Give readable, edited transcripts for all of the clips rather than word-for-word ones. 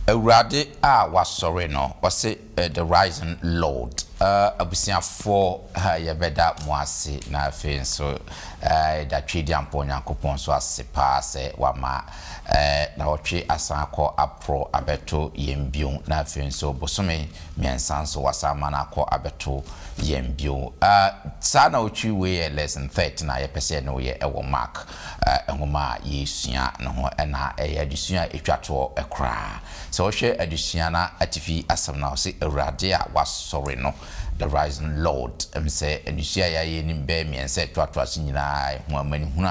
Awurade a wasɔre no wɔse the rising Lord abusiafo yɛbɛda mo ase na afei nso da twedi ampo Nyankopɔn so ase pa sɛ wama na wɔtwe asan akɔ apro abeto yembio na afei nso bosome miɛnsa nso wasama na akɔ abeto yembio saa na wɔtwe we lesson 30 na yɛpɛsɛ no yɛ ɛwɔ mark ngoma yesua no ho ɛna ɛyɛ adusua etwato ɛkra so wɔhwɛ adusua na atifi asɛm na wɔse Awurade a wasɔre no the rising Lord say adusua ya yɛ nim bɛ miɛnsa etwato ase nyinaa ho amani hunu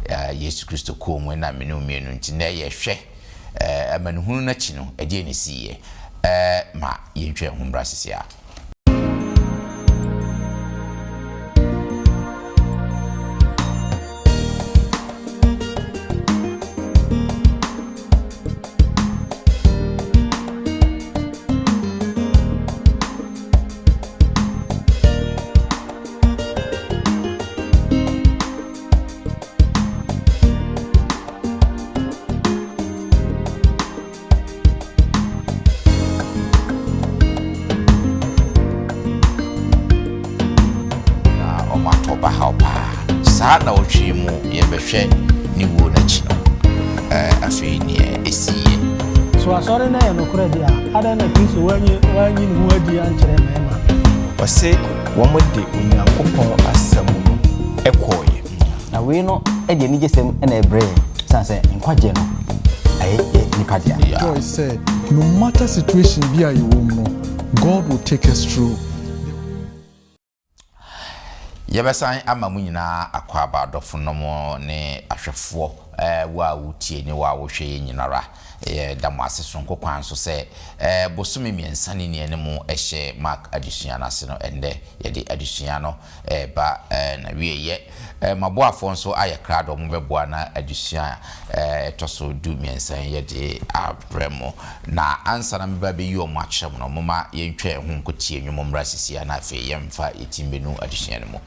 a Yesu Kristo ko mu na menu mienu nti na yɛ hwɛ amani hunu na chi no ɛde ne siye ma yɛntwɛ ho mbra sisia na otwe mu yebehwe ni wo na chi no afei ne esiye so asore na no kura dia ada na Kristo wanyi ni ho adi ankyere mema wose womode Onyankopɔn asɛm no ekoye na we no e de ni gesem na ebre sanse nkwaje no aye nipa dia God said no matter situation be ayi wo no God will take us through. Yebesan ama mu nyina akwa abadofo no mo ne ahwefo wa wutie ne wa wo hwe nyinara da mo aseso nkokwan so se bosome miensa ne ne mu ehye mark adusua na se no ende ye de adusua no ba na wieye maboafo nso aye krado mo beboa na adusua toso du miensa ye de abremo na ansa na meba be yi o mo akyem no moma ye ntwe ho nkotie nwom mra sisia na afi ye mfa etimbenu adusua no mo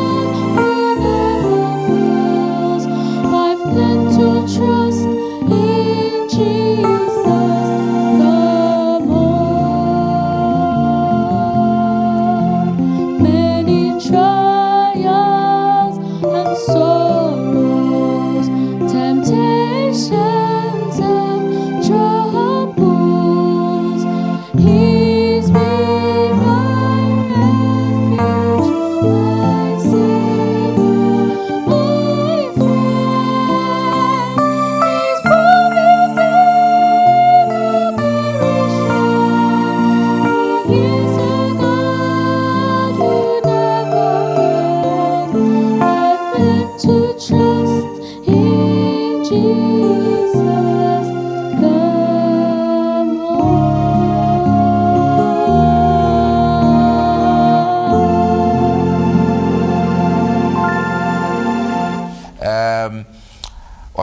Trust in Jesus.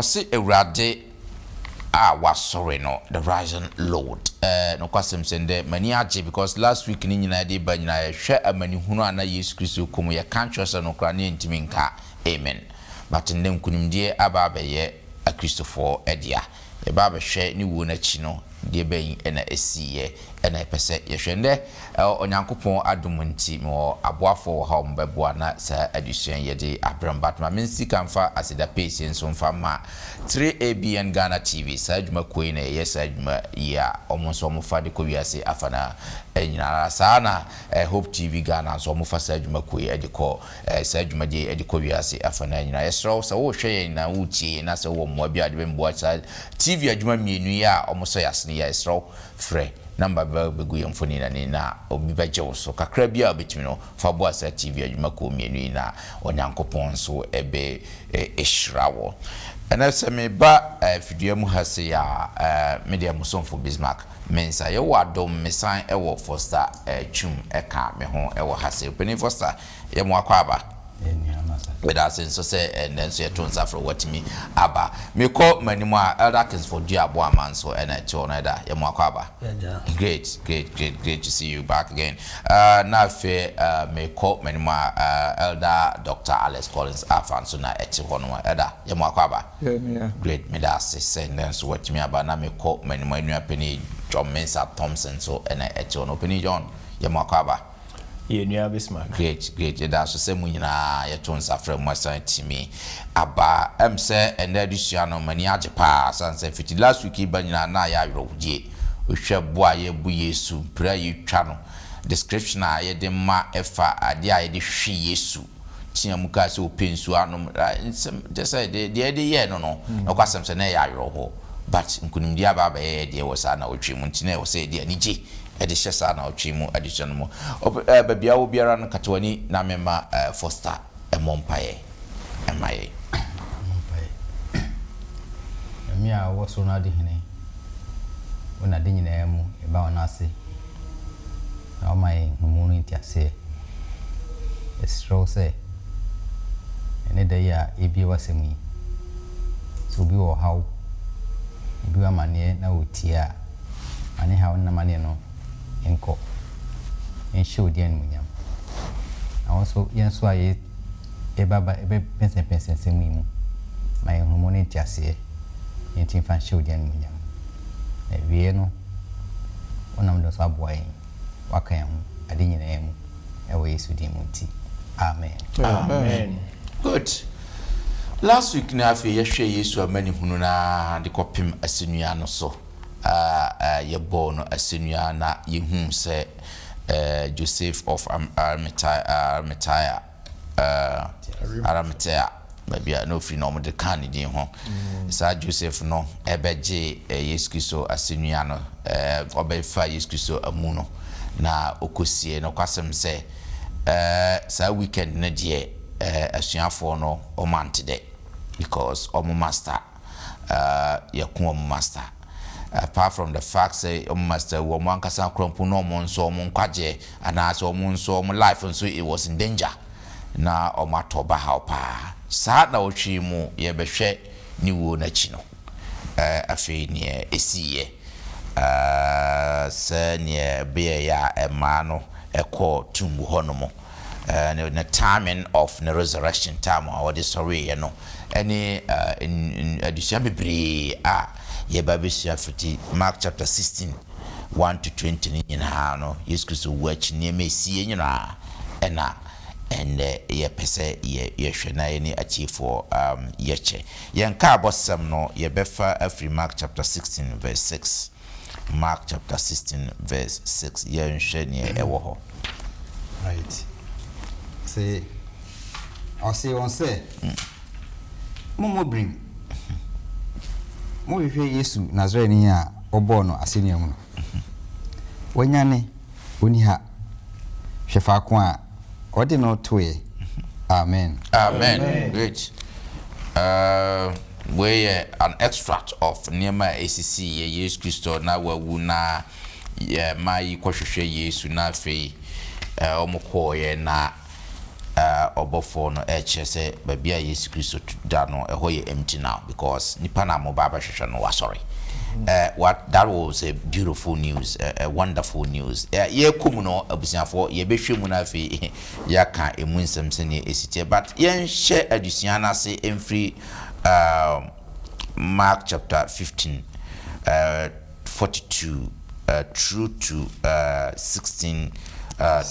ɔse Ewurade a wasɔre no the rising Lord no kwasem sende mani agye because last week ni nyina de ba nyina hwɛ amani hunu ana Yesu Kristo kom ye kan twese no kra ne ntimi nka amen but ndɛ nkunimdie aba abɛyɛ a Christopher edia e ba bɛhwɛ ni wo na chi no de bɛyin ɛna esiye ɛna epɛsɛ yɛhwɛ ndɛ onyankopɔn adom nti mo aboafo ha mbɛboa na sa adusua yɛde abrambat ma mensi kanfa asida page nso mfa ma 3ABN Ghana TV sa adwuma koi na yes adwuma ya omonso omofa de kowiase afana enyina sa na Hope TV Ghana so omofa sa adwuma koi e de ko sa adwuma de e de kowiase afana enyina yesro sa wo hwɛ na wutie na sa wo mmoa bi ade bemboa sa TV adwuma mienu ya omoso yasne ya yesro frɛ number begu yemfoni na obi baje so kakra bia obetimi no fa bo asa TV adwuma ko mienu na onyankopɔn so ebe ehrawo ena se me ba fidua mu hase ya media musonfo Bismarck mensa ye wadom mesan ewo Foster twum eka me ho ewo hase openi Foster ye mo akwa aba with us in so say and then so you turn suffer what me aba me call many more elder kings for dia boa man so and at your neither ya mo akwa great to see you back again now fe me call many more elder Dr. Alex Collins afan so na eti hono elder ya mo akwa great me that say and then so what me aba na me call many more new penny John Mensa Thompson so and at your penny John ya mo akwa Yenua Bismarck. Great. That's so say munyina yeton safra mwasan timi aba say and adusua no mani age pa sanse fiti last week ba nyina na ya awrodie ohwe boa ye bu Yesu pra ye twa no description a ye de ma efa ade a ye de hwe Yesu tia muka se opensu anom just say de ye no kwasem se na ya awro but nkunimdi aba ba ye de wo sa na otwe mu ntine wo se de anije edi shesa na otwimu addition mo babia wo biara no katwani na mema Foster emompaye emaye emi a wo so na de hene wona de nyina mu e ba wona ase na o mai humu no ntiase estro se ene da ya ebi wasemi so bi wo haw bi wa mane na otia ani haw na mane no enko en show dia munyam also yenso aye baba pense semu my hormone tiase yentin fan show dia munyam e wie no onam do so aboy wakan hu ade nyina emu e wo Yesu di munti amen good last week na afi yehwe Yesu amani hunu na de kopim asenua no so ye born asenua na yehu se Joseph of Arimathea maybe no free no de kan din ho sa Joseph no ebeje Yesu Kristo asenua no obefa Yesu Kristo amu no na okosie no kwasem se sa weekend na die asuafo no o mantede because omo master yakun master apart from the fact say master wo mo ankasa krompo no mo nso mo nkwaje ana so mo nso mo life nso it was in danger na o matoba how pa sa na otwi mu ye behwe ni wo na chi no afi ne esiye se ne be ya ema no ekọ tumbu honomo the timing of the resurrection time or the story you know any in addition bebre ye babisia fiti Mark chapter 16 1 to 20 in ha no Yesu Kristo watch ne mesie nyina ena and ye pese ye hwe na ye ni achiefo ye che ye nka abosam no ye befa afri Mark chapter 16 verse 6 Mark chapter 16 verse 6 ye nhwe ne ewo ho right say I'll say on say Momo bring mo hwe Yesu Nazarene a obo no asenia mu no wanyane oni ha hwefa ko a odi no toye amen great we an extract of Nema ACC Yesu Kristo na wawu na mai kwahwehwe Yesu na afei omokoye na obofo no eche say babia Yesu Kristo da no eho ye empty now because nipa na mo baba hwehwe no wasori. What that was a beautiful news, a wonderful news. Ye kum no abusiafo ye behwe mu na afi ya ka emu nsem se ne esite but yen share adusiana se emfri Mark chapter 15 42 through to 16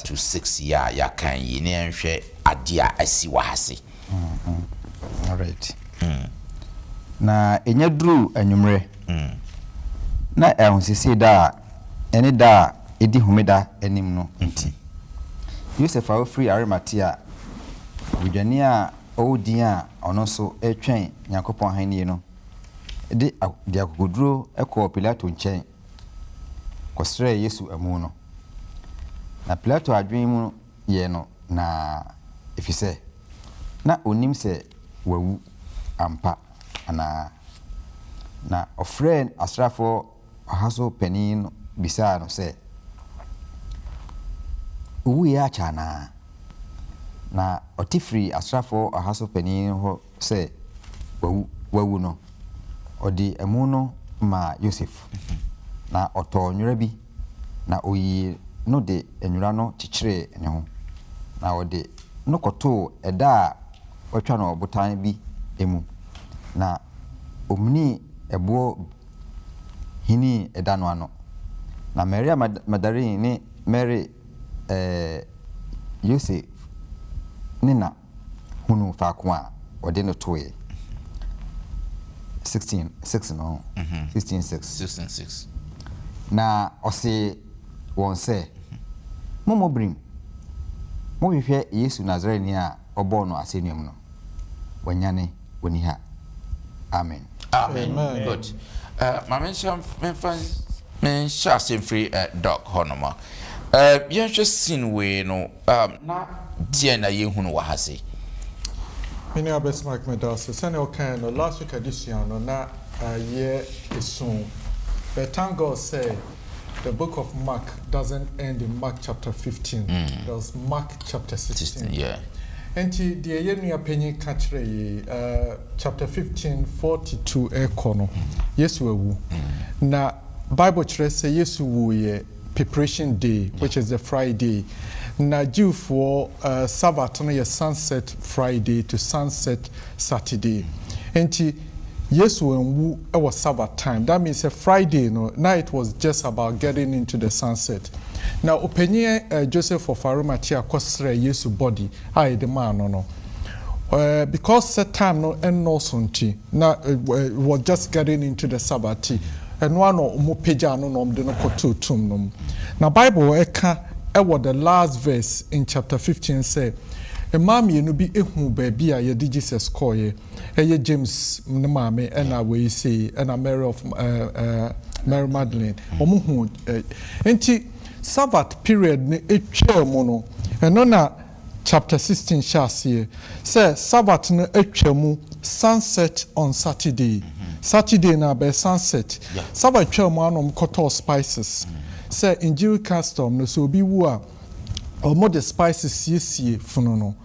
to 6 ya kan yi ne nhwe adia asi wahase. All right. Na enya dru anwumre. Na ehonsisi da ene da edi homeda anim no nti. Joseph a free Arimathea udwane a odin a ono so etwen Yakopon hanie no de akogoduro ekọ Pilato nchen kosre Yesu amu no. Na Pilato adwen mu ye no na efise na onim se wawu ampa ana na ofren asrafo ahaso penin bisa no se uwu ya chana na otifri asrafo ahaso penin ho se wawu no odi emu no ma Joseph na oto nwura bi na oyi no de enwura no chichire ne ho na odi no koto eda otwa no obotan bi emu na omni ebo hini eda no ano na Maria Magdalene ni Mary Joseph nina hunu fa kwa odi no toye 16:6 no 16:6 na ose won se momo brim mo hwehwe Yesu Nazarene a obo no asenium no wanyane woni ha amen. Amen. Good. My men shall free doc honoma. You just seen we no na dia na ye hunu wa hase. Many of us Mark Medas, Sunny O'Kan, last week edition, or not a year is soon. But thank God say the book of Mark doesn't end in Mark chapter 15. There's Mark chapter 16. Yeah. And the year penny catch chapter 15, 42 ekono. Yes, we will. Now, Bible church say yes, we preparation day, which is the Friday. Na due for Sabbath on your sunset Friday to sunset Saturday. And yes, when it was Sabbath time, that means a Friday. No, now it was just about getting into the sunset. Now, opinion Joseph of Arimathea kosre Yesu body. I the man no. Because that time no and no sunti. Now was just getting into the Sabbath. And one no mo peja no nom de no koto tum nom. Now Bible eka. The last verse in chapter 15 say, "A mommy no be ehu baby a ye Jesus call ye, James Namame and we say and a Mary of Mary Magdalene. Omuhu enti Sabbath period ne etwa mono. And on chapter 16 shall say Sabbath no etwa mu sunset on Saturday. Saturday na be sunset. Sabbath etwa mu anom koto spices. Say in Jewish custom no so bi wu a omo the spices yesie funu no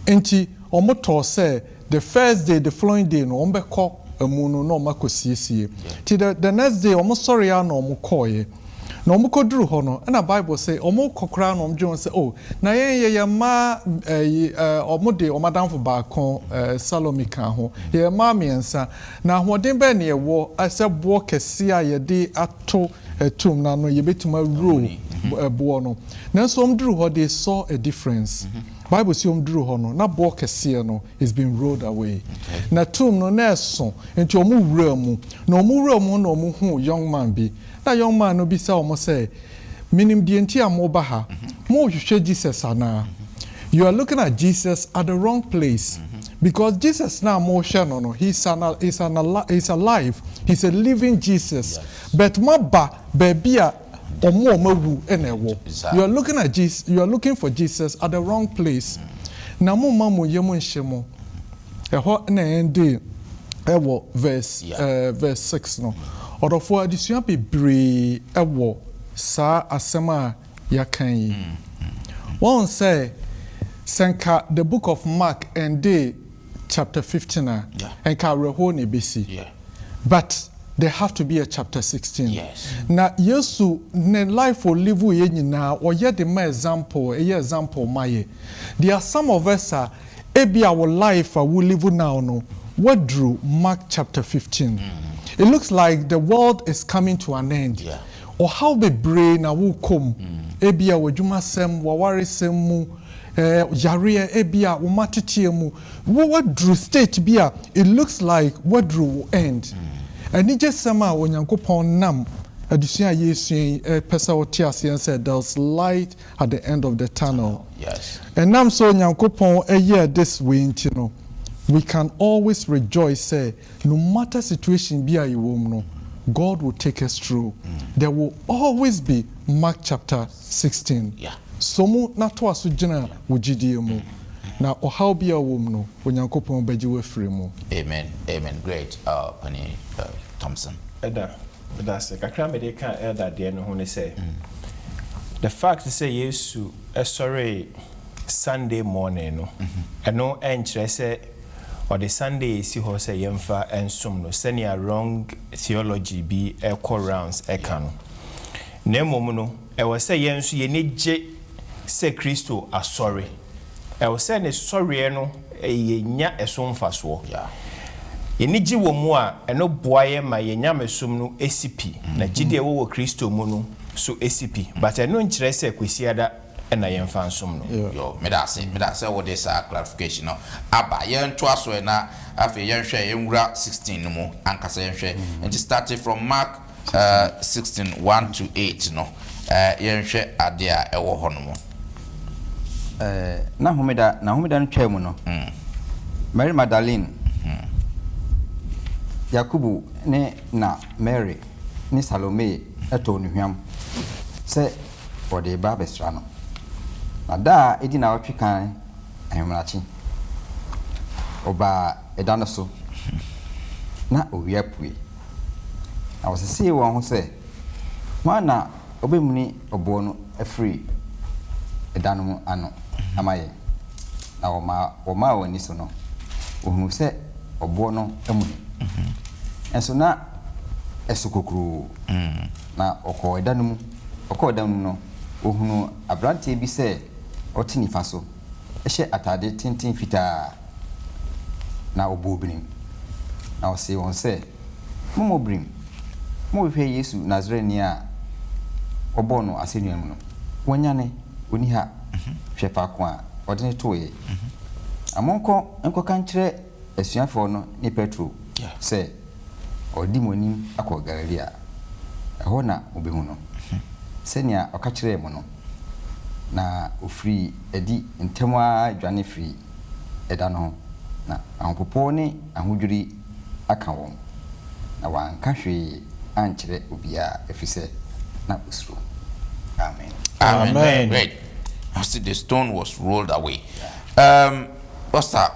enti omo to say the first day the following day no ombe ko amu no no makosiesie ti the next day omo sorry ya no omo koye na omo koduru ho no na Bible say omo kokra no omdwon say oh na ye ma omo de omadanfo ba kon Salome kan ho ye ma miensa na hoden be ne ye wo asebo kese a ye de ato tum na no ye betuma roll bo no na so omduru ho they saw a difference. Bible say omduru ho no na bo kese no is being rolled away. Na tum no na so enti omu wura mu na omu wura mu na omu hu young man bi na young man no bi say omo say minim die enti amoba ha mo hwehwe Jesus ana. You are looking at Jesus at the wrong place. Because Jesus now more no he's alive. He's a living Jesus. But maba bebia omo mawu enewo. You are looking at Jesus, you are looking for Jesus at the wrong place. Na mo mamu yemu nshemo. Eho na ende ewo verse 6 no. Odofo adisua bebre ewo sa asema yakan yi. One say senka the book of Mark and day chapter 15 and ka reho ne besi. Yeah. But there have to be a chapter 16. Yes. Na Yesu ne life or live ye nyina or yet the example, example my. There are some of us ebi our life we live now no. What drew Mark chapter 15? It looks like the world is coming to an end. Yeah. Or how the brain will come. Ebi a wajuma sem wawari semu yare ebia umatitiemu. What drew state bia? It looks like what drew will end. And it just somehow when you go nam addition yesu pesa otias and said there's light at the end of the tunnel. Yes. And nam so nyankopon a year this way, you know. We can always rejoice, say, no matter situation be a no, God will take us through. There will always be Mark chapter 16. Yeah. Somu na to asujina wujidi mu. Na ohaw be a woman no, onyankopon beji we free mu. Amen. Amen. Great. Penny Thompson. That's the kakra me de kan elder de no ho ne say. The fact say Yesu sorry Sunday morning no. Eno enkyere say or the Sunday si ho say yemfa ensum no senior wrong theology be echo rounds eka no. Na emom no e wo say yensu ye ne gye say Kristo asori. E wo say ne sorry no ye nya eso mfaso. Yeah. Yeni gye wo mu a eno boaye ma ye nya mesum no esipi na gide wo Kristo mu no so esipi but eno nkyere say kwesiada na yemfa nsum no. Yo, me da say what this clarification no. Aba yen to aso na afi yen hwe enwura 16 no mu ankasa yen hwe. And it started from Mark 16 1 to 8 no. Yen hwe ade a ewo ho no mu. Na homeda no twam no. Mary Magdalene. Yakubu ne na Mary ne Salome eto no hwam. Se ode ba besra no. Na da edi na otwe kan ahemrachi. Oba edano so. Na owia pue. Na wosese won ho se mana obemuni obo no afri edano mu ano amaye. Na woma woni so no. Ohunu se obo no amuni. Enso na esukokuru. Na okọ edano mu no ohunu abrante bi se otini faso ehye atade tintin fita na obobrim na ose won se momobrim mo hwe Yesu Nazareni a obo no asenuam no wonyane oni ha hwe fa ko a odene toye amonko enko kan kire asuafo no ni Petro se odi monim akọ Galilea eho na obehu no senia okakire mo no na ofri edi ntemwa dwane free eda no na anpopo ne ahodwiri aka won na wanka hwe ankire obia efise na usro amen. Amen. Great. I see the stone was rolled away. What's that?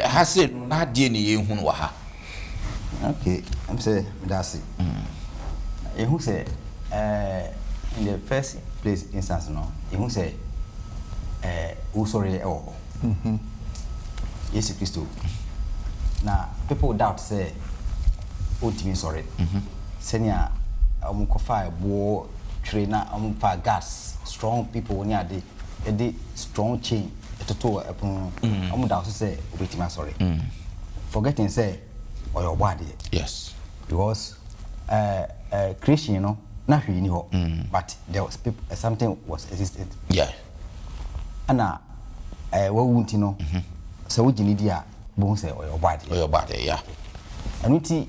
Has it not DNA hun wa ha? Okay, I'm say that's it. Who say in the first place instance no who say who sorry Yes Christo. Now people doubt say ultimate sorry. Senior fire war trainer fire gas strong people near the strong chain to upon doubt say ultimate sorry. Forgetting say or your body. Yes. Because Christian, you know, not really ho, but there was people, something was existed. Yeah. And now, what won't you know? So we need ya bones or your body. Or your body, yeah. And we see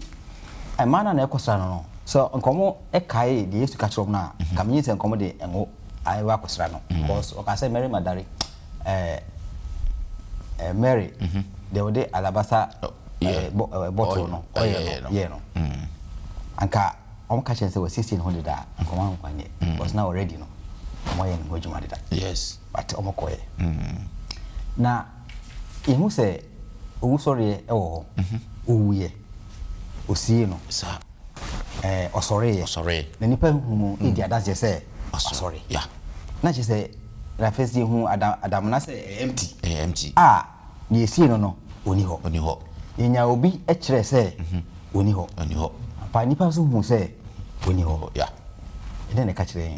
a man and echo no. So on como a kai, the used to catch up now, community and comedy and I work with Strano. Because I say Mary Madari, Mary, they were the Alabasta bottle, no, yeah, no. Anka on catching say was 1600 that come on was now already no why in hojuma that yes but omokoye na ihu say owu sorry owuye osie no sir osore sorry na nipa hu e dia that say sorry yeah na je say na first hu adam na say empty na esi no oni ho yenya obi e kire say oni ho pa nipa so hu say oni ho ya ene ne ka kire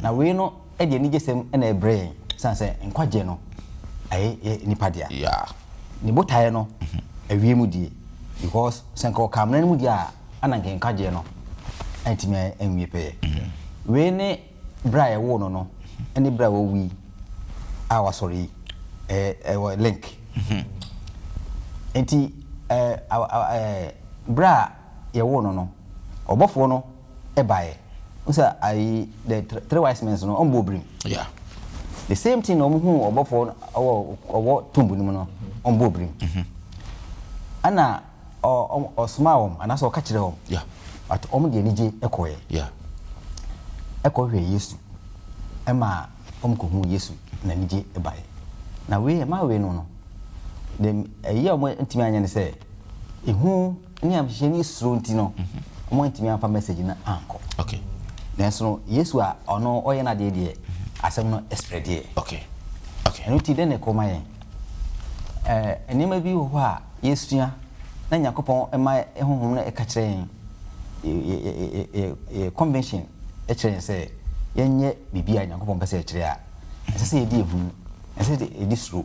na we no e de ni gesem na e brain san say nkwaje no aye nipa dia ya ni botae no awie mu die because senko kamna mu dia ananke nkwaje no antimi enwie pe we ne bra e wo no ene bra wo wi our sorry link enti bra ye wo no obofo no e bae usa I the three wise men no on bobrim yeah the same thing no hu obofo owo tumbu ni no on bobrim ana osmaom ana so ka kire yeah at de nije ekoye yeah ekohwe Yesu ema ko hu Yesu na nije e bae na we ma we no dem eyi omo ntimi anya ne say ehu ni am hye suro nti no omo ntimi afa message na anko okay nenso Yesu a ono oye na de asem no spread here okay eno ti de ne koma yen enema bi ho a Yesu ya na Yakobon ema ehunhum na eka kire yen convention e kire say yenye bibia Yakobon pese kire a sese yedi ehu sese edi suro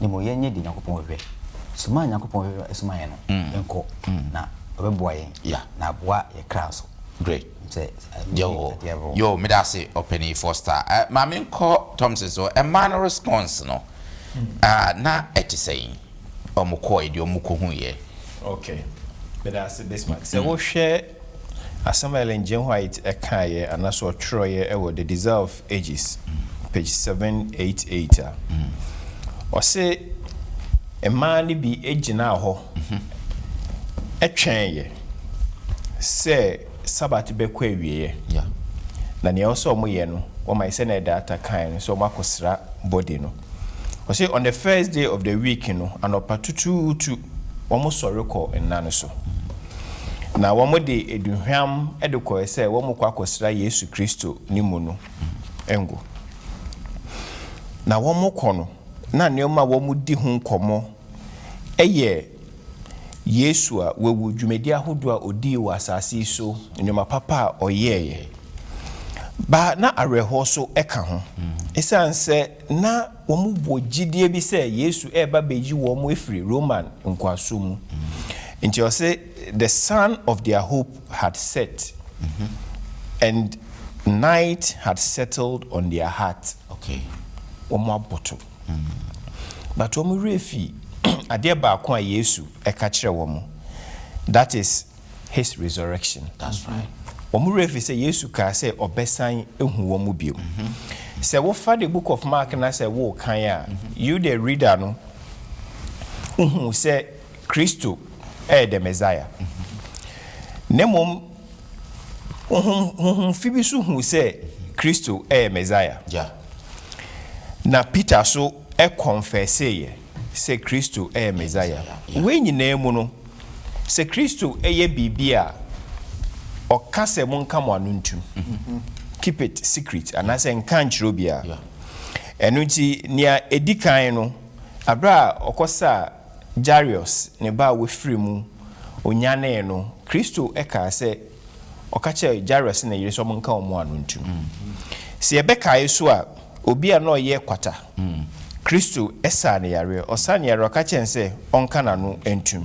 ni mo yenye di Yakobon hwe suma Yakobon hwe esuma yen no enko na obeboa yen na boa ye kraso great yo me da say openi foster mama ko Thompson so a man response no na eti say omukọ edi omukọ hu ye okay me da say this man say wo hwe Samuel Njem White ekaye anaso troye ewo the desire of ages page 788 o say a man bi ejina ho etwen ye say Sabbath be kwa wiye yeah na ne also mo ye no o mai say na data kan so makosra body no o say on the first day of the week no anopa tutu o mo sori ko enna so na wo mo de eduhwam edekọ say wo mo kwakosra Yesu Kristo ni mu no engo na wo mo kọ no na neoma wo mo di hu nkomo eye Yesu a wewu dwumedi ahodo a odi wa asase so nyoma papa oyeye ba na areho so eka ho esanse na wo mu bogidie bi se Yesu eba beji wo mu efiri Roman nkwaso mu nti o say the sun of their hope had set and night had settled on their heart okay wo mu aboto but wo mu refi ade ba ko a Yesu eka kire wo mu that is his resurrection that's right wo mu refi say Yesu ka say obesan ehu wo mu bio say wo fa the book of Mark na say wo kan a you the reader no say Christo the Messiah nemom fibi so hu say Christo Messiah yeah na Peter so confess say Christo Messiah we nyina mu no say Christo bibia o kase mon kamo anuntum keep it secret and as en kan chiro bia enu nti nia edikan no abra okosa Jarius ne ba we free mu onyane no Christo eka say okache Jarius na yire so mon kan mo anuntum se ebeka yeso a obi a no ye kwata Christo esa ne yare osane yare okache nse onka na no entum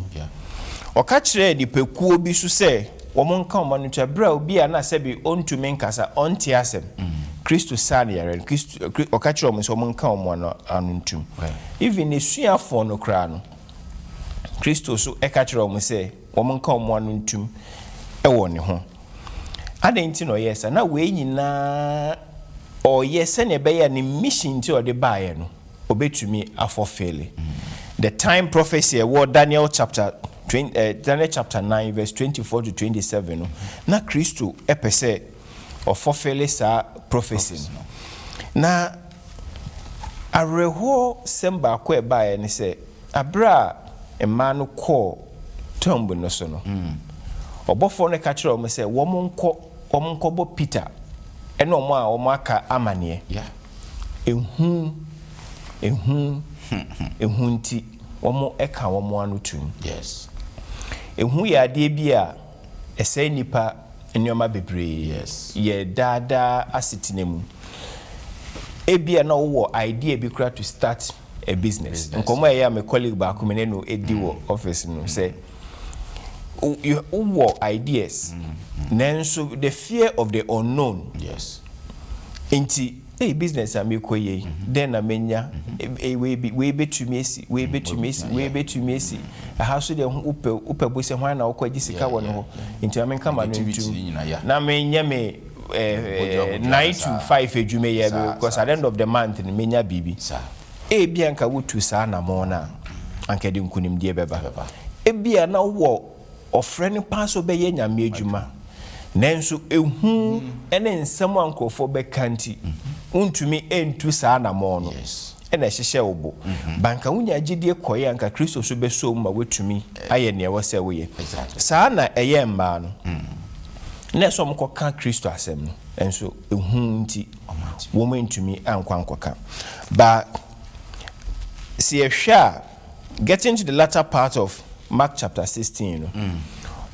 okache di pekuo bi so say wo mon kan mo anuntum bra obi a na se bi ontumi nkasa onti asem Christo sane yare Christo okache mo so mon kan mo anuntum even esua fo no kra no Christo so ekachiro omo say woman ka omo anu ntum ewo ne ho adenti no yes na we nyina o yes na be ya ne mission ti o de baaye no obetumi afofele the time prophecy Daniel chapter 9 verse 24 to 27 no na Christo epese ofofele sa prophecy na areho semba kwa baaye ne say abra emanu ko tombo no so no obofo ne ka kire o me say wo monko bo Peter ene omo a omo aka amane ehu nti wɔn ɛka wɔn ano tum. Yes. Ehu yɛ adeɛ bi a ɛsɛ nipa nneɛma bebree. Yes. Yɛ daadaa asetena mu. Ebia na wo idea bi kura to start a business. Nkɔmɔ ɛyɛ a my colleague baako me ne no edi wɔ office no say wo ideas. Nanso the fear of the unknown. Yes. Nti business a me koye then na menya we be to me aha so de upe bo se hwan na okwaji sika wɔ no ho nti ame nka ma no ntu na menya me 9 to 5 adwuma ye because at the end of the month menya bibi bia nka wotu saa na mo na anka de nkunim die beba bia na wo ofre ne pa so be ye nyame adwuma nanso ehu ene nsɛm ankofo bekanti untumi entu saa na mo no ena hyehye wo banka wunya gidie koye anka Kristo so beso ma wetumi aye ne wo se wo ye saa na eye mba no na so mkoka Kristo asɛm no enso ehu nti wo mentumi anka but see ehwa getting to the latter part of Mark chapter 16 no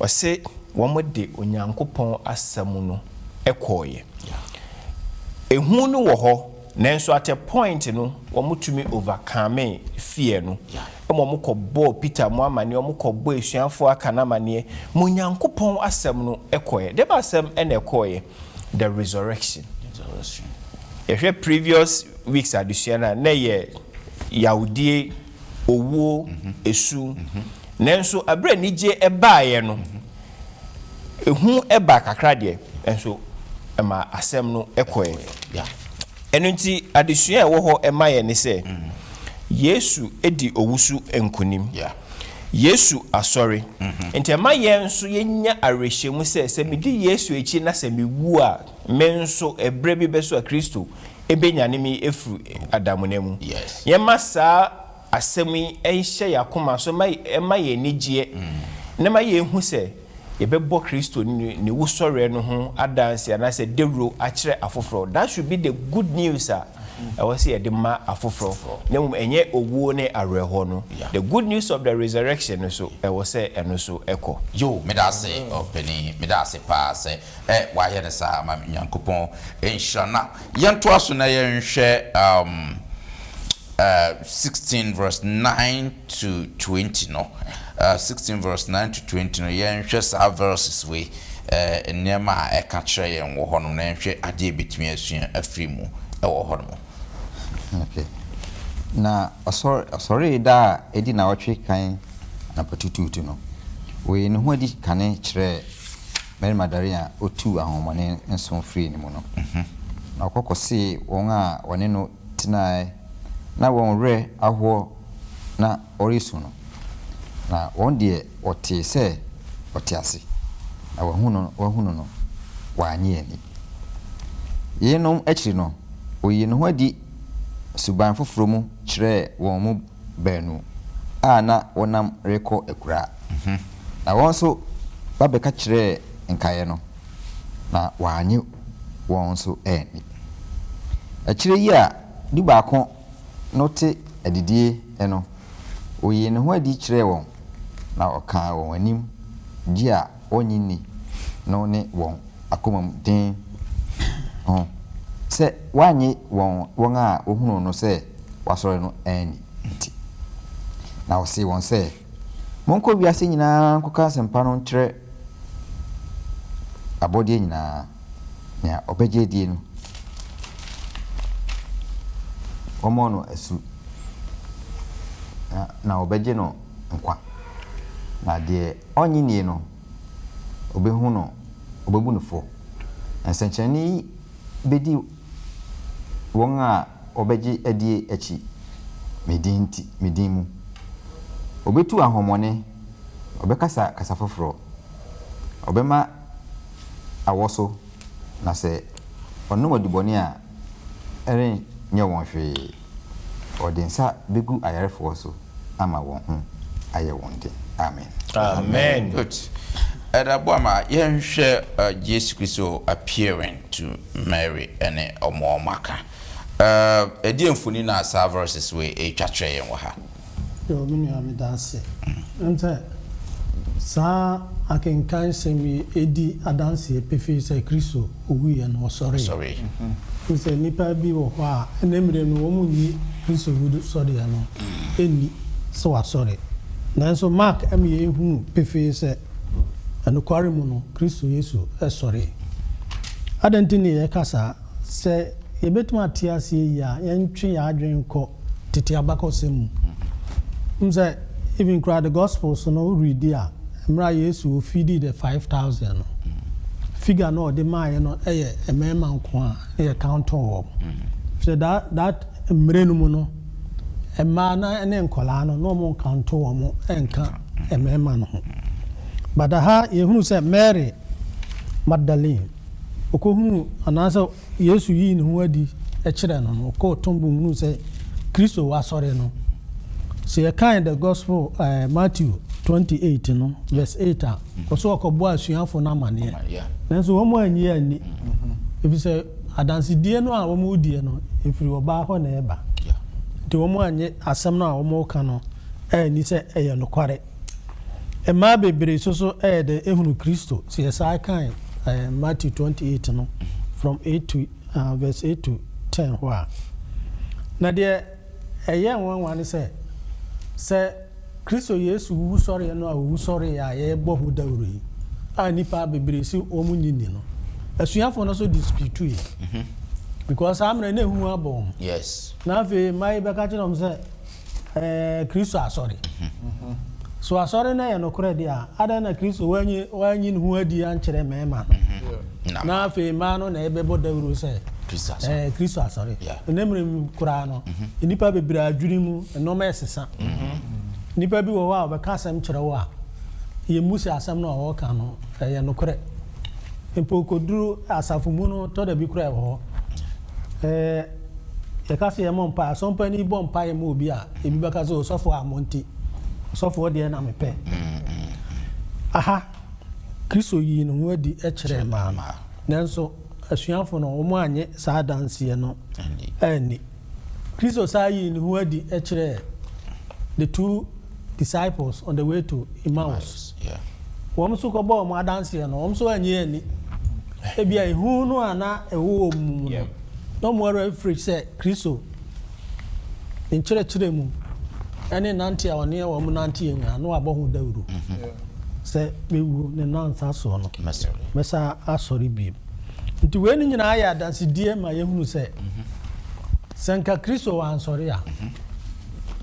o say womode onyankopɔn asɛm no ekoye ehu no wo ho nanso at a point no womutumi overcome fear no mokɔbɔ Peter mo amane mokɔbɔ esuafo aka na mane mo nyankopɔn asɛm no ekoye de ba asɛm ene ekoye the resurrection. If you previous weeks adusua na ye yaudie owo esu nanso abre nije ebaaye no ehu eba kakra de enso ema asem no ekoye eno nti adesua e wo ho ema ye ne se Yesu edi owusu enkunim Yesu asori enti ema ye nso yenya arehwemu se medi Yesu echi na se mewu a menso ebre bi beso a Kristo ebenyane mi efru adamonemu yema saa asemi enhye yakoma so ema ye nigye na ma ye hu se yebebo Kristo ni wusore no ho adanse na se dewro akire afoforo. That should be the good news I was here the ma afoforo na enye owuo ne areho no. The good news of the resurrection so I was say eno so eko yo me da say openi me da say pa say wa ye ne sa ma nyankopon enhira na yento aso na ye nhwe 16 verse 9 to 20 no 16 verse 9 to 20 no ye nhwe sa verses we enema e ka kire ye wo ho no na nhwe ade betimi asua afri mu e wo ho no. Okay. Na sorry da edi na watwe kan na patututu no. We no ho adi kane kire Mary Madaria otu ahomane nso free ni mu no. Na kokosi won a wone no tinae na won re aho na orisu no. Na won de ote se ote ase. Na wahunu no wanye ani. Yenom akiri no oyi no ho adi suban foforo mu kire won mu banu a na wonam reko ekura na won so babeka kire nkaye no na wanye won so eni akire yi a di baako no te adidie eno oyi ne ho adi kire won na oka won anim gi a onyini no ne won akomam den se wanye won a ohunu no se wasore no eni nti na o se won se monko wiase nyina koka sempa no nkyere abodie nyina ya obeje die no omo no asu na obeje no nkwa na de onyini no obehu no obebu no fo ensenchani bedi won a obeji adie achi medinmu obetu ahomone obekasa kasafoforo obema awoso na se onu modiboni a ere nye won hwe odinsa begu ayarefo so ama won hu aye wonde amen amen. Good. Edaboma yenhwe Jesus Christ appearing to Mary and Omomaka. edi mfuni na asa verses we etwa kyerɛ yɛn wɔ ha yo me nua me danse nte sa akenkan semi edi adanse pefe sɛ Kristo owuye no sorry nse nipa bi wɔ hɔ a enemre no wɔn nyi Kristo wudu sorry no eni so wa sorry nanso Mark emiye hu pefe sɛ anokware mu no Kristo Yesu sorry adantini ye kasa sɛ yebetuma tiasie ya yɛntwe ya adwen kɔ tete abakɔsɛm mze even cry the gospel so no read there mra Yesu feed the 5,000 no figure no the man no eye emema nko a eye count on so that mre no mu no ema na ne nkola no mo count on mo enka emema no but ha yehunu sɛ Mary Magdalene okohunu anasa Yesu yi ne ho adi kyerɛ no ko tombo hunu sɛ Kristo wa sɔre no so you kind the gospel Matthew 28 no verse 8 also okobo asuafo na mane nanso wo mo anyi ani if say adanse die no a wo mo die no ifiri oba ho na eba de wo mo anyi asɛm no a wo mo ka no ni sɛ ɛyɛ no kware ema bebre so de ehunu Kristo so yes I kind Matthew 28 no from 8 to verse 8 to 10 where na de ɛyɛ nwanwan sɛ Kristo Yesu wu sorry no a wu sorry a ye bo hu dawro yi a nipa bebre si omu nyini no asuafo no so dispute yi because amre na hu abom yes na fe mai be ka chinom sɛ Kristo asori so asori na ye no kore dia ada na Kristo wanyi hu adi an kyerɛ mema na fe ma no na ebe bo dawro sɛ Kristo asori enemre kura no nipa bebre adwiri mu no ma esesa nipa bi wo wa obeka asem kyerɛ wo a ye musi asem no wo ka no ye no kore empokoduru asafo mu no to da bi kura wo ye ka se ye mo mpa so mpa ni bo mpa ye mo obi a ebi beka so sofo amonti sofo de na mepe aha Kristo yi no adi kyerɛ ma nanso asuafo no wo anye saa danse no ani Kristo saa yi no adi kyerɛ the two disciples on the way to Emmaus. Yeah. Wọ́n so kọ́ bọ́ ọmọ adansi yẹn no wọ́n so ẹ̀yẹ ẹni ebi a ihu no ana ẹ̀wọ́ mu no na ọmọ ẹ̀rọ efiri sẹ Kristo nkyerɛkyerɛ mu ɛne nante a ɔne wɔn nante yɛn nyinaa no abɔ ho dawuro sɛ mewu ne nansa so no mɛsa asɔre bi nti wei ni nyinaa yɛ adansidie ma yɛhunu sɛ sɛnka Kristo wɔ ansɔre a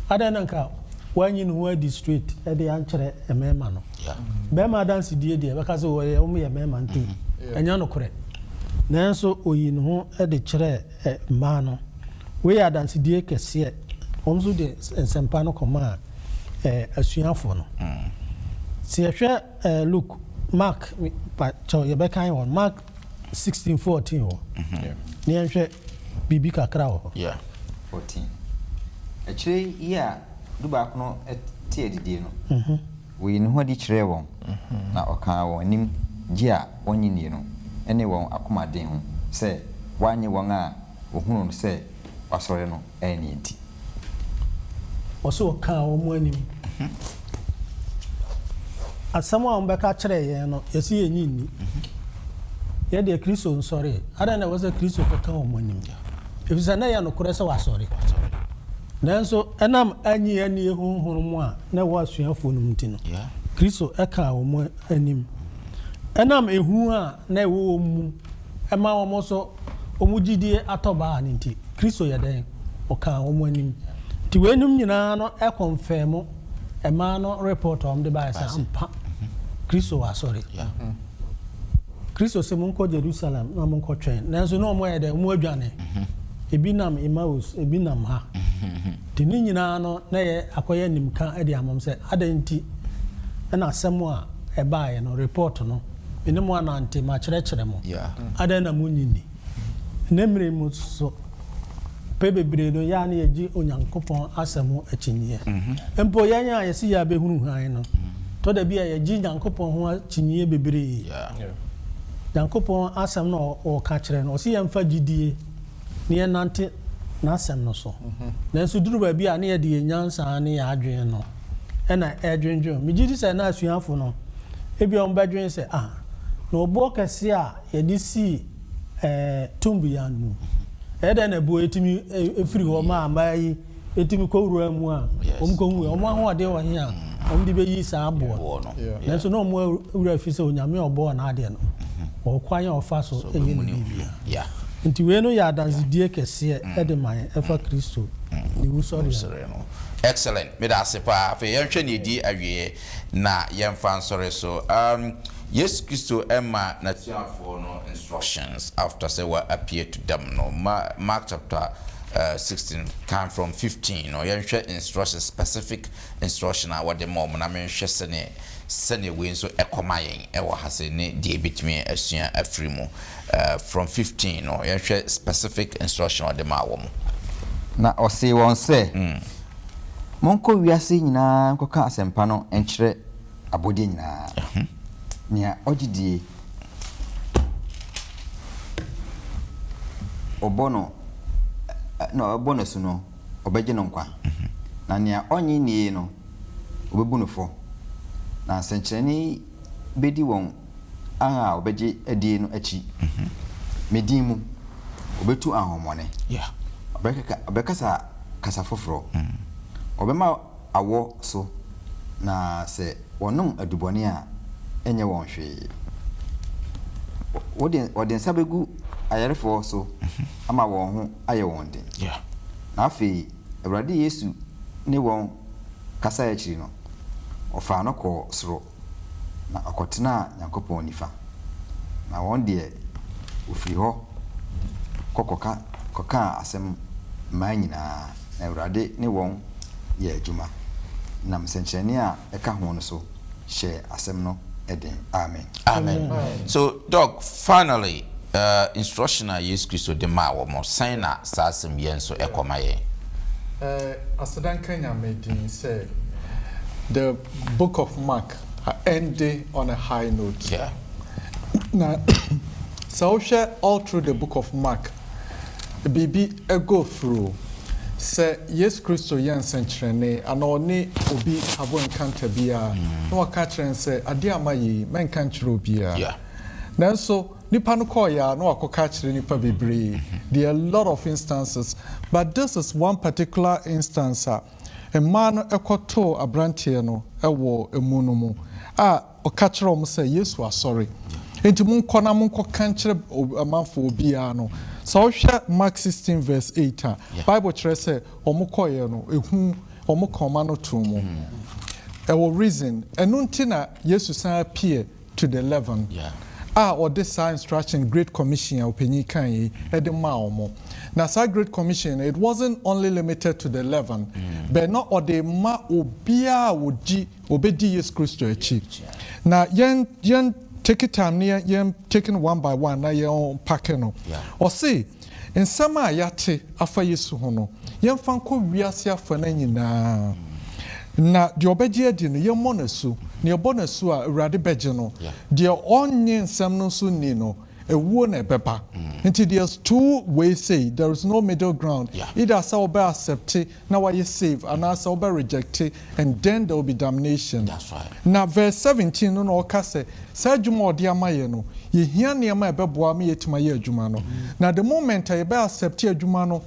adananka wanyi no adi straight e de ankyerɛ emema no bema dance die de beka se wo ye mema ntu enya no kore nanso oyi no ho e de kyerɛ ma no we ya dance die kese omzo de ensempa no koma asuafo no se hwɛ look Mark pa cho ye beka yon Mark 16:14 wo ne hwɛ bibi kakra wo 14 actually yeah duba kono tie didie no we no ho di kyerɛ wɔn na ɔka wɔn nim gye a wɔnyi nie no ɛne wɔn akomaden ho sɛ wanye wɔn a ohunu no sɛ wasɔre no ɛne nti ɔso ɔka wɔn anim asɛm a wɔn bɛka kyerɛ yɛn no yɛsi yɛn nyinni yɛde Kristo nsɔre ada na wɔsɛ Kristo kɔka wɔn anim efisɛ na yɛ no korɛ sɛ wasɔre nanso enam anyi ani ehunhun mu a na wo asuafo no mti no Kristo eka wo mo anim enam ehu a na wo mu ema wo mo so omugidie atoba ani nti Kristo yɛ den oka wo mo anim ti wenum nyina no e confirm ema no report om de ba sa ampa Kristo wa sorry Kristo se mun ko Jerusalem na mun ko twen nanso no mo yɛ den mo adwane ebi nam Emmaus ebi nam ha tini nyina no na ye akoye nimka ade amom se adanti na asɛm a ɛbaa no report no ene mo anante ma kyerɛkyerɛ mo adan na munyini nemre mu so pebebre no ya na yeji onyankopɔn asɛm akyinye empo yanya a yesi ya behunu han no to da bia yeji nyankopɔn ho akyinye bebre nyankopɔn asɛm no o ka kyerɛ no o si yɛmfa gidie ne nante n'asɛm no so nanso duru baabi a ne yɛ de nyansa ne yɛ adwene no ɛna ɛdwendwen megye di sɛ na asuafo no ebi a ɔmbɛdwen sɛ na ɔboɔ kɛse a yɛde si tumbu ya no ɛdɛ na bo etimi efiri hɔ ma amba yi etimi kɔwura mu a kɔhu ɔmo ahoɔden wɔ he a ɔmo de bɛyi saa aboɔ nanso na ɔmo wura fi sɛ onyame ɔbɔ na adeɛ no ɔkwan a ɔfa so ɛyɛ ne bibia nti wei no yɛ adansedie kɛseɛ ɛde man ɛfa kristo ne wusɔre no excellent me da sepa fe yɛnhwɛ ne di awie na yɛmfa nsɔre so yes kristo emma na tiafo no instructions after say what appear to them no Mark chapter 16 come from 15 no yɛnhwɛ instructions specific instruction a wɔde mom na menhwɛ sene we nso ekomayen ɛwɔ hase ne die bitimi asua afiri mu from 15 no yɛhwɛ specific instruction wɔde ma wɔ mu na ɔse wɔn sɛ monko wiase nyinaa nkɔka asɛmpa no enkyerɛ abɔde nyinaa nia ɔgidie obono no obono so no obɛgye no nkwa na nia ɔnyi nie no obebu no fo na sɛnkyerɛni bedi wɔn a obɛgye adie no akyi medin mu obetu ahomone obɛkasa kasa foforo obɛma awɔ so na sɛ wɔnom adubɔne a enye won hwe wode nsa begu ayarefo so ama won ho aye won den na afi Awurade Yesu ne won kasa ya chiri no ofa no ko soro na akotena Nyankopɔn nifa na won de ofiri hɔ koka asɛm ma nyina na Awurade ne won ye adwuma na msenkyerɛne a ɛka ho no so hyɛ asɛm no Amen. So, Doc, finally, instructional yes Christo de ma wo mo sign na sasem yen so ekomaye. Asadan Kenya made say the book of Mark ended on a high note. Yeah. Now, so share all through the book of Mark. Baby go through. Say yes Christo yan sentrene and oni obi abo encounter bia no waka kyerɛ say ade amayi men kan kyerɛ obia yeah nanso nipa no call ya no wakoka kyerɛ nipa bebree there are a lot of instances but this is one particular instance a man ekoto abrantie no ɛwɔ emu no mu a ɔka kyerɛ ɔmo sɛ Yesu asɔre enti monkɔ na monkɔ kan kyerɛ amanfo obia no. So Mark 16 verse 8 Bible kyerɛ sɛ ɔmo kɔyɛ no ehu ɔmo kɔma no to mu ɛwɔ reason ɛno nti na Yesu san appear to the 11 or this instruction great commission openyi kan yi ɛde ma ɔmo na sa great commission it wasn't only limited to the 11 but not ɔde ma obia woji obedi Yesu Kristo akyi na yen take it time near yem taking one by one na ye packing no or say in sama yate afa Yesu ho no yem fanko wiase afa na nyina na de obegye adi no yem monasu ne obonasu a Awurade begye no de onye nsam no so ni no ewuo na ebeba until there's two ways say there is no middle ground either say obe accept na why you save and say obe reject and then there will be damnation. That's right. Now verse 17 no oka say adwuma odi amaye no ye hia ne ma ebeboa ma yetima ye adwuma no na the moment I be accept adwuma no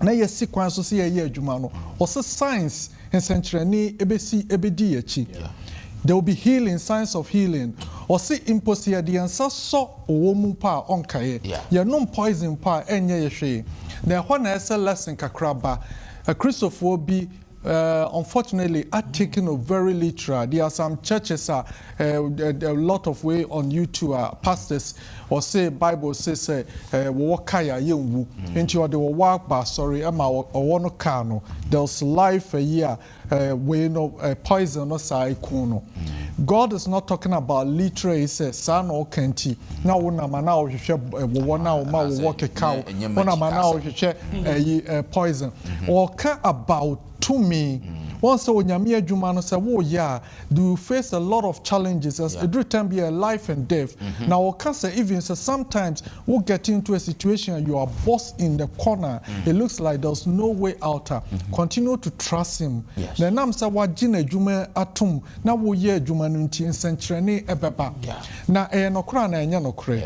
na ye sequence so say ye adwuma no o say science ensentrani ebedi echi. There will be healing, signs of healing. Or see impossible the answer so woman pa on kaye. You no poison pa enye ye. Then when I say lesson kakraba, a Christopher be unfortunately are taken very literal. There are some churches a lot of way on YouTube pastors or say Bible says wakaya yenwu into the walk ba sorry ama or kano there's life a year we know poison or sai kuno. God is not talking about literal. He says son or kenti now una mana o hwehwe ma walk a cow una mana o hwehwe poison or care about to me once onyame adwuma no say wo ya do you face a lot of challenges as every time be a life and death. Now we can say even so sometimes we get into a situation and you are boss in the corner. It looks like there's no way out. Continue to trust him. Na nam say wa gina adwuma atom na wo ye adwuma no nti nsenkyerene ebeba. Na nokra na enya nokre.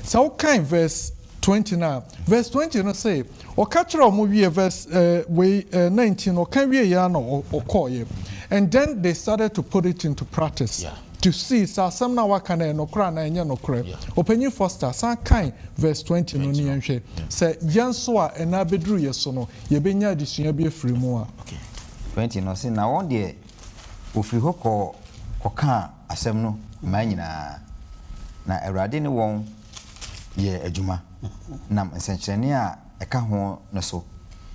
So kind verse 20 now. Verse 20 no say o catcher of movie verse 19 or can we ya no or call you. And then they started to put it into practice. To see some na wakana no kra na enya no kra. Open you foster san kind verse 20 no ni enhwe. Say yanso a ena bedru yeso no ye benya adisua bi afiri mu a. 20 no say na won de ofiri hɔ kɔ asɛm no ma nyina na awurade ne wɔn yɛ adwuma nam nsenkyerɛne a ɛka ho no so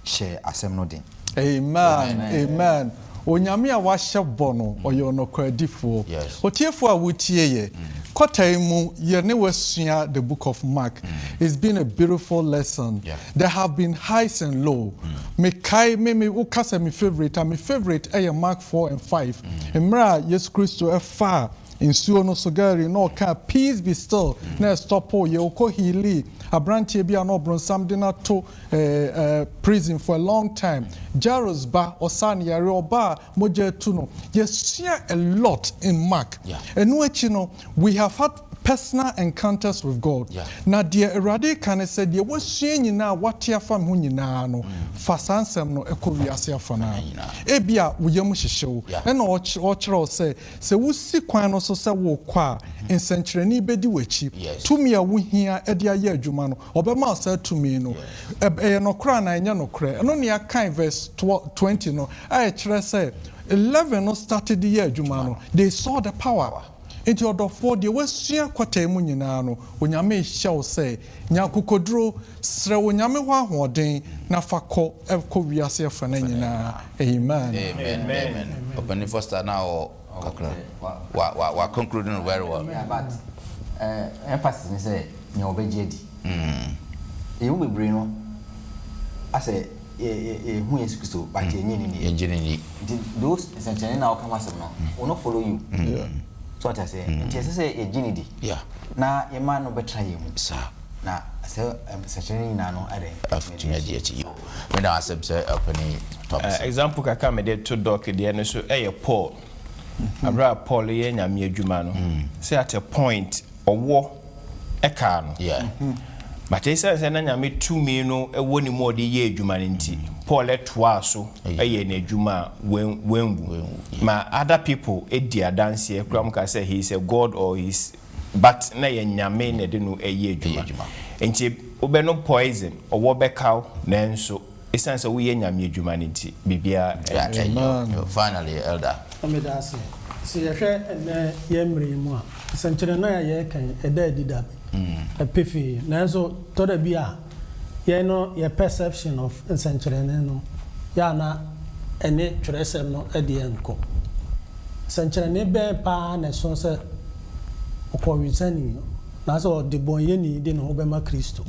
hyɛ asɛm no den. Amen. Onyame a wahyɛ bɔ no ɔyɛ ɔnokwadifo. Otiefo a wotie ye kɔtai mu ye ne wasua the book of Mark. It's been a beautiful lesson. There have been highs and lows. Me ukasa me favorite and my favorite Mark 4 and 5. Emra Yesu Kristo efa insuo no sogari no ka peace be still na stop ye okɔ hili abrantie bia no bronsam de na to prison for a long time. Jairus ba osan yare oba moja tu no yesua a lot in Mark. Enu echi no we have had personal encounters with God. Na dear Erade can say dear wasua nyina watia fam ho nyina no fa sansem no ekowiase afana ebia woyam hyehyew na ochro say wusi kwan no so se wo kwa nsenkyereni bedi wachi tumi a wohia ede aye adwuma no obema sa tumi no nokra na enya nokra no ne akan verse 20 no a kire say 11 no started the year adwuma no they saw the power. Into order for the Western quarter munina no, Unyame shall say, Nyakukodro, Sre Unyame Wahorden, Nafako, Elko Viasia Fanena. Amen. Open the first now, we're concluding very well. But emphasis is say, Nyobejedi. You will bring on. I say, who is Christo, but engineering. Those essentially now come as a man, will not follow you. So what I say, it is a genidi. Na a man no better you, sir. Na so essentially no other of you. When I said opening example ka come there to dock the end so Paul. Abra Paul ye nyame adwuma no. Say at a point owo eka no. But he says na nyame tumi no ewo ni mo de ye adwuma nti. Paul etwa so eye na adwuma wengu. Ma other people edi adanse ekram ka say he is a god or he's but na ye nyame na de no eye adwuma. Nti obe no poison owo bekaw na nso esan say wo ye nyame adwuma nti bibia finally elder amedase si ye hwe na ye mri mu a sankyere na ye kan eda dida epifi na so to da bia ye no your perception of sankyere no ya na ene twerese no ede enko sankyere ne be pa na so se okowisani na so de bonye ni de no be ma Kristo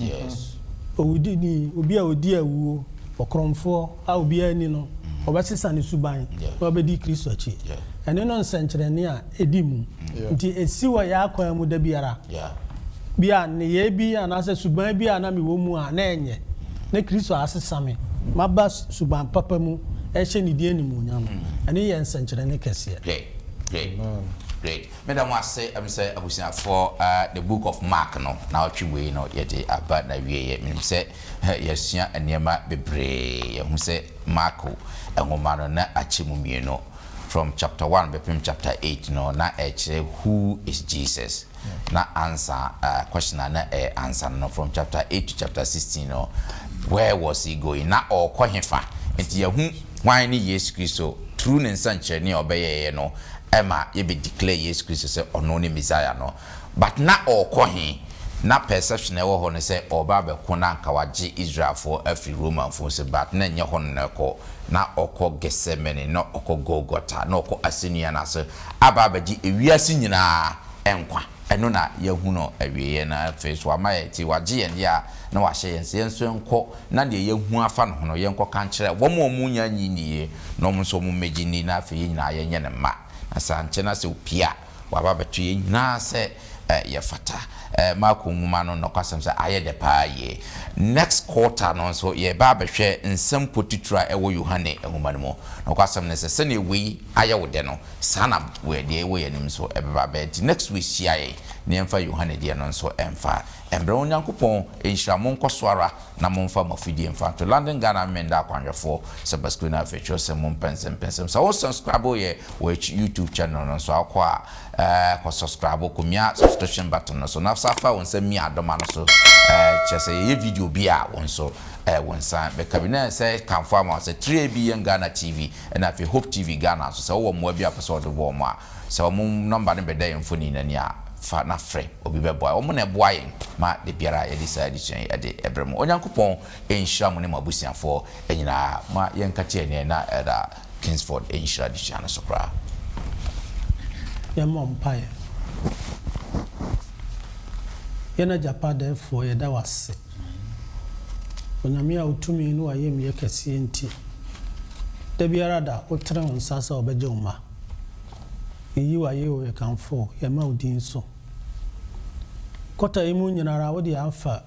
owudi ni obi a odi awu okromfo a obi ani no obesisa ne suban obedi Kristo achi ene no sankyere ne a edimu nti esiwa ya akwa mu da biara bia ne ye bi anase suban bia na me wo mu a na enye ne Kristo asesame maba suban papa mu ehye ne die animu nyam ene ye nsankyere ne kese great madam was say abusia for the book of Mark no na otwe no ye about na wie me say yesua enema bebre ye hu say Mark engoma no na achimu mieno from chapter 1 bepim chapter 8 no na eche who is Jesus. Na answer question na answer no from chapter 8 to chapter 16 no where was he going na okwahefa enti yehu wan ni Yesu Kristo true nsanche ne obeye no ema ye be declare Yesu Kristo say ono ne Messiah no but na okwahe na perception e wo ho ne say oba be ko na nka waje Israel for every Roman for say but na nye ho na ko na okọ Gethsemane na okọ Golgotha na okọ Asenia na so aba ba di ewiase nyina enkwa ɛno na yɛhu no awie na afei so ama yɛ ti wagye yɛn ya na wahye yɛn sɛ nso nkɔ na deɛ yɛhu afa no ho no yɛnkɔ ka nkyerɛ wɔn a wɔn nya nyini na wɔn nso wɔn mmegye ni na afei yɛn nyinaa yɛnyɛ ne mma na saa nkyɛn na sɛ opia waba bɛto yɛn nyinaa sɛ yɛfata Marko nwoma no no kwasɛm sɛ ayɛ de paa yɛ next quarter no nso yɛba bɛhwɛ nsɛm potitura ɛwɔ Yohane nwoma no mu no kwasɛm ne sɛ sɛne wei ayɛ wo de no saa na wɔ deɛ ɛwɔ yɛn nim so ɛbɛba bɛti next week hyia yɛ ne yɛmfa Yohane deɛ no nso ɛmfa ɛmbrɛ Onyankopɔn ɛnhyira mo nkɔ so ara na momfa mafidie mfa to London Ghana menda akwanhwɛfoɔ sɛ basically na afɛtwɛ sɛ mo mpɛnsɛmpɛnsɛm sɛ wo subscribe yɛ wɔ YouTube channel no nso akɔ a kɔ subscribe kɔmia subscription button no so na safa wo nsa mi adoma no so kyɛ sɛ yɛ video bi a wo nso wo nsa bɛka bi na sɛ kanfo ama sɛ 3ABN Ghana TV ɛna afɛ Hope TV Ghana so sɛ wo mmoa bi apɛ sɛ wɔde bɔ mo a sɛ mo number no bɛda yɛn mfoni nani a fa na frɛ obi bɛboa wo mo na ɛboa yɛn ma de biara yɛde saa edition yɛde ɛbrɛ mu Onyankopɔn ɛnhyira mo ne mo abusuafoɔ ɛnyinaa ma yɛnka kyɛ ne na ɛda Kingsford ɛnhyira edition no so kora yɛmmɔ mpaeɛ yɛna gyapadefoɔ yɛda wase onyame a wotumi no wayɛ meyɛ kɛseɛ nti da biara da wotere wo nsa sɛ wobɛgye wo ma ɛyi wayɛ wo yɛkamfo yɛma wo din so kɔta yi mu nyinara wode afa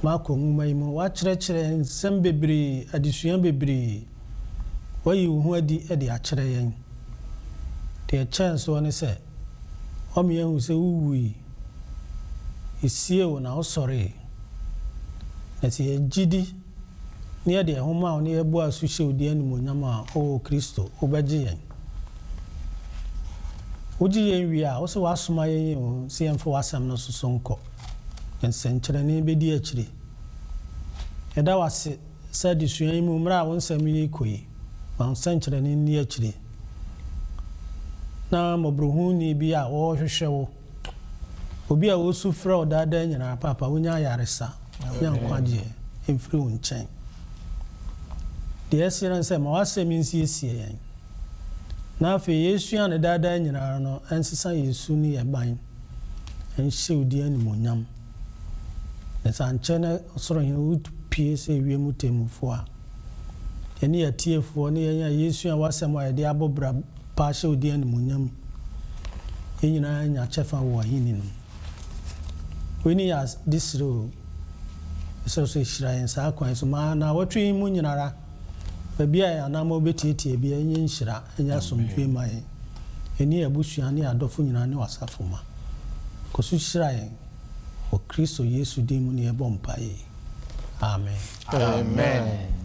Marko nwoma yi mu wakyerɛkyerɛ nsɛm bebree adesua bebree wayi wo ho adi de akyerɛ yɛn deɛ kyɛn so ne sɛ ɔme yɛhu sɛ wowui ɛsie wo na wosɔre na sɛ yɛgyidi ne yɛde ɛhoma wo ne yɛboa so hyɛ wo di animonyam a ɔwɔ Kristo wobɛgye yɛn wogye yɛn wie a wo sɛ woasoma yɛn o sɛ yɛmfa w'asɛm no soso nkɔ nsɛnkyerɛnne bɛdi akyire yɛda wase sɛ adesua yi mu mmerɛ a wo nsɛm yi kɔ yi ma nsɛnkyerɛnne nni akyire na mɔborɔhuni bi a wɔhwehwɛ wo obi a wɔsu frɛ wo daadaa nyinaa papa wonya ayaresa nya nkwagyeɛ ɛmfiri wo nkyɛn deɛ ɛsɛ sɛ ma w'asɛm nsiesie yɛn na afei yɛsua ne daadaa nyinaa no ɛnsesa Yesu ne yɛban ɛnhyɛ wo di animonyam na sɛ ankyɛ no soro hene wopie sɛ wiem temmufoɔ a yɛne yɛtiefoɔ ne yɛnya yɛsua w'asɛm a yɛde abɔbra pa hyɛ wo di animonyam yɛn nyinaa nya kyɛfa wɔ aheni no wei yɛ disere o ɛsɛ so hyira yɛn saa kwan so maa na wɔtwe yi mu nyinara baabi a anama wobɛtietie bi ɛnyɛ nhyira ɛnyɛ asomdwe ma yɛn ɛne abusua ne adɔfo nyinaa ne wasafo ma kɔ so hyira yɛn wɔ Kristo Yesu din mu ne yɛbɔ mpaeɛ amen amen